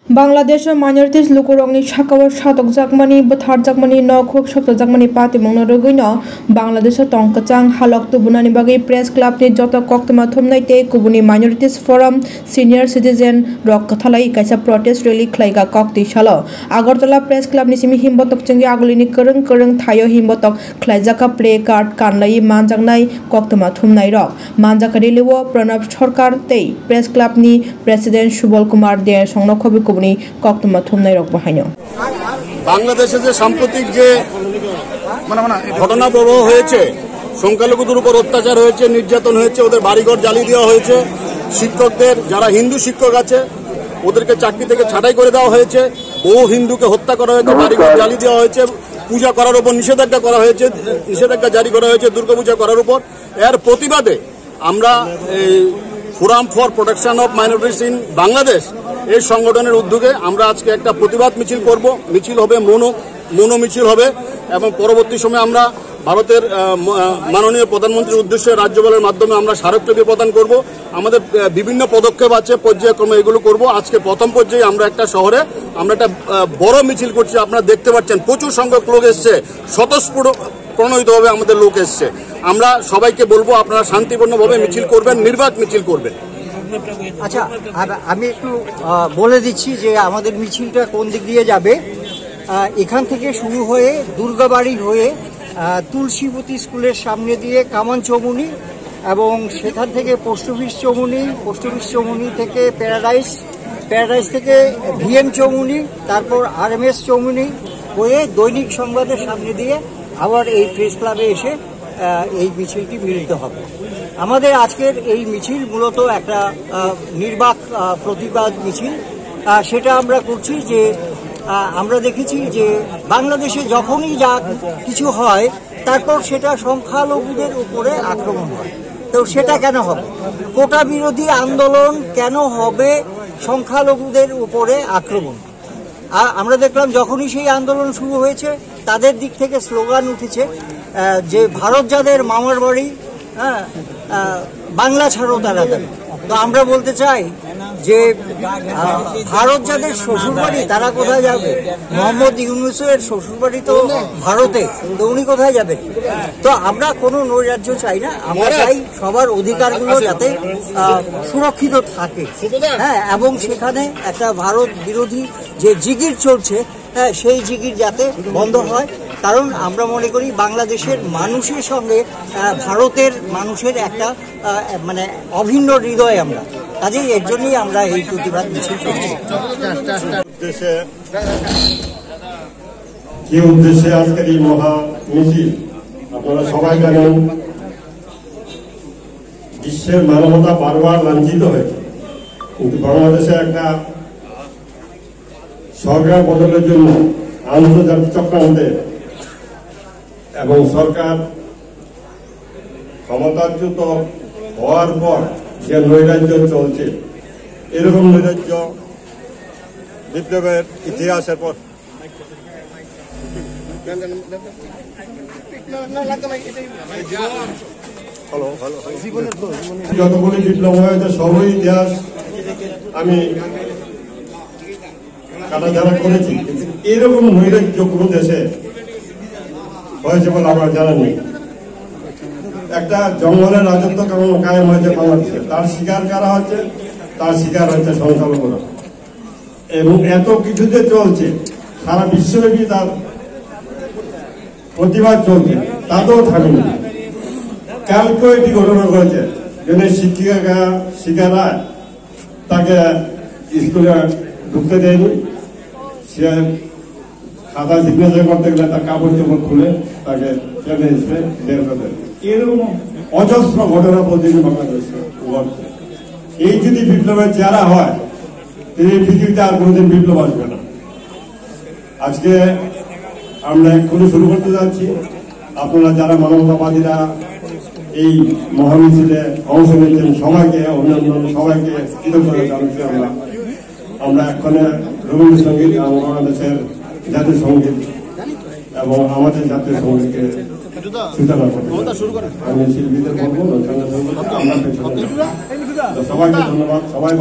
Bangladesh minorities lukurongni shakawa shatok jakmani bethar jakmani no khub shokto jakmani pati mongno rogoino Bangladesh tongkachang halok tubunani bagi press club ni joto koktoma thumnai te kubuni minorities forum senior citizen rok kathalai kaisa protest rally khlaiga kokti salo Agartala press club ni simi himbotok chengi agulini kereng thayo himbotok khlaijaka play card kanlai manjaknai koktoma thumnai rok manjakari lewo Pranab Sarkar tei press club ni president Subal Kumar Der songno khobi কক্তমা থুমনাই রক বাহাইনো বাংলাদেশে যে সাম্প্রতিক যে ঘটনা প্রবাহ হয়েছে সংখ্যালঘুদের উপর অত্যাচার হয়েছে নির্যাতন হয়েছে ওদের বাড়িঘর জ্বালিয়ে দেওয়া হয়েছে শিক্ষকদের যারা হিন্দু শিক্ষক আছে ওদেরকে চাকরি থেকে ছাঁটাই করে দেওয়া হয়েছে বহু হিন্দুকে হত্যা করা হয়েছে বাড়িঘর জ্বালিয়ে দেওয়া হয়েছে পূজা করার উপর নিষেধাজ্ঞা করা হয়েছে নিষেধাজ্ঞা জারি করা হয়েছে দুর্গাপূজা করার উপর এর প্রতিবাদে আমরা forum for protection of minorities in Bangladesh এই সংগঠনের উদ্যোগে আমরা আজকে একটা প্রতিবাদ মিছিল করব মিছিল হবে মনো মিছিল হবে এবং পরবর্তী সময়ে আমরা ভারতের মাননীয় প্রধানমন্ত্রীর উদ্দেশ্যে রাজ্যপালের মাধ্যমে আমরা স্মারকলিপি প্রদান করব আমাদের বিভিন্ন পদক্ষেপ আছে পর্যায়ক্রমে এগুলো করব আজকে প্রথম পর্যায়ে আমরা একটা শহরে আমরা একটা বড় মিছিল করছি আপনারা দেখতে পাচ্ছেন প্রচুর সংখ্যক লোক এসছে স্বতঃস্ফূর্তভাবে আমাদের লোক এসছে আমরা সবাইকে বলবো আপনারা শান্তিপূর্ণভাবে মিছিল করবেন নির্বাক মিছিল করবেন আচ্ছা আমি একটু বলে দিচ্ছি যে আমাদের মিছিলটা কোন দিক দিয়ে যাবে এখান থেকে শুরু হয়ে দুর্গাবাড়ি হয়ে তুলসীবতী স্কুলের সামনে দিয়ে কামান চৌমুনি এবং সেখান থেকে পোস্ট অফিস চৌমুনি থেকে প্যারাডাইস থেকে ভিএম চৌমুনি তারপর আরএমএস চৌমুনি হয়ে দৈনিক সংবাদের সামনে দিয়ে আবার এই প্রেস ক্লাবে এসে এই মিছিলটি মিলিত হবে আমাদের আজকের এই মিছিল মূলত একটা নির্বাক প্রতিবাদ মিছিল সেটা আমরা করছি যে আমরা দেখেছি যে বাংলাদেশে যখনই যা কিছু হয় তারপর সেটা সংখ্যালঘুদের উপরে আক্রমণ হয় তো সেটা কেন হবে কোটা বিরোধী আন্দোলন কেন হবে সংখ্যালঘুদের উপরে আক্রমণ আমরা দেখলাম যখনই সেই আন্দোলন শুরু হয়েছে তাদের দিক থেকে স্লোগান উঠেছে যে ভারত যাদের মামার বাড়ি বাংলা ছাড়ো তাড়াতাড়ি তো আমরা বলতে চাই যে ভারত যাদের শ্বশুরবাড়ি তারা কোথায় যাবে মোহাম্মদ ইউনূসের শ্বশুরবাড়ি তো ভারতে তো উনি কোথায় যাবেন তো আমরা কোনো নৈরাজ্য চাই না আমরা চাই সবার অধিকারগুলো যাতে সুরক্ষিত থাকে হ্যাঁ এবং সেখানে একটা ভারত বিরোধী যে জিগির চলছে সেই জিগির যাতে বন্ধ হয় কারণ আমরা মনে করি বাংলাদেশের মানুষের সঙ্গে ভারতের মানুষের একটা মানে অভিন্ন হৃদয় আমরা কাজেই এর জন্যই আমরা এই প্রতিবাদ মিছিল করছি কি উদ্দেশ্যে আজকের এই মহা মিছিল আপনারা সবাই জানেন বিশ্বের মানবতা বারবার লাঞ্ছিত হয়েছে কিন্তু বাংলাদেশে একটা সরকার বদলের জন্য আন্তর্জাতিক চক্রান্তে এবং সরকার ক্ষমতাচ্যুত হওয়ার পর যে নৈরাজ্য চলছে এরকম নৈরাজ্য বিপ্লবের ইতিহাসের পর যতগুলি বিপ্লব হয়েছে সবই ইতিহাস আমি কাটাছাড়া করেছি কিন্তু এরকম নৈরাজ্য কোনো দেশে হয়েছে বলে আমার জানা নেই একটা জঙ্গলের রাজত্ব কেমন কায়েম হয়েছে বাংলাদেশে তার শিকার কারা হচ্ছে তার শিকার হচ্ছে সংখ্যালঘুরা এবং এত কিছু যে চলছে সারা বিশ্বব্যাপী তার প্রতিবাদ চলছে তাতেও থামেনি কালকে এটি ঘটনা করেছে যেন শিক্ষিকারা তাকে স্কুলে ঢুকতে দেয়নি সে খাতা সিগনেচার করতে গেলে তার কাপড় চোপড় খুলে তাকে টেনে এসে বের করে দেয় এরকম অজস্র ঘটনা প্রতিদিন বাংলাদেশে ঘটছে এই যদি বিপ্লবের চেহারা হয় তিনি পৃথিবীতে আর কোনোদিন বিপ্লব আসবে না আজকে আমরা এক্ষুনি শুরু করতে যাচ্ছি আপনারা যারা মানবতাবাদীরা এই মহামিছিলে অংশ নিয়েছেন সবাইকে অন্যান্য সবাইকে কৃতজ্ঞতা জানাচ্ছি আমরা এক্ষণে রবীন্দ্রসঙ্গীত বাংলাদেশের জাতীয় সঙ্গীত এবং আমাদের জাতীয় সঙ্গীতকে সূচনা করতে আমি শিল্পীদের বলবো আমরা সবাইকে ধন্যবাদ সবাই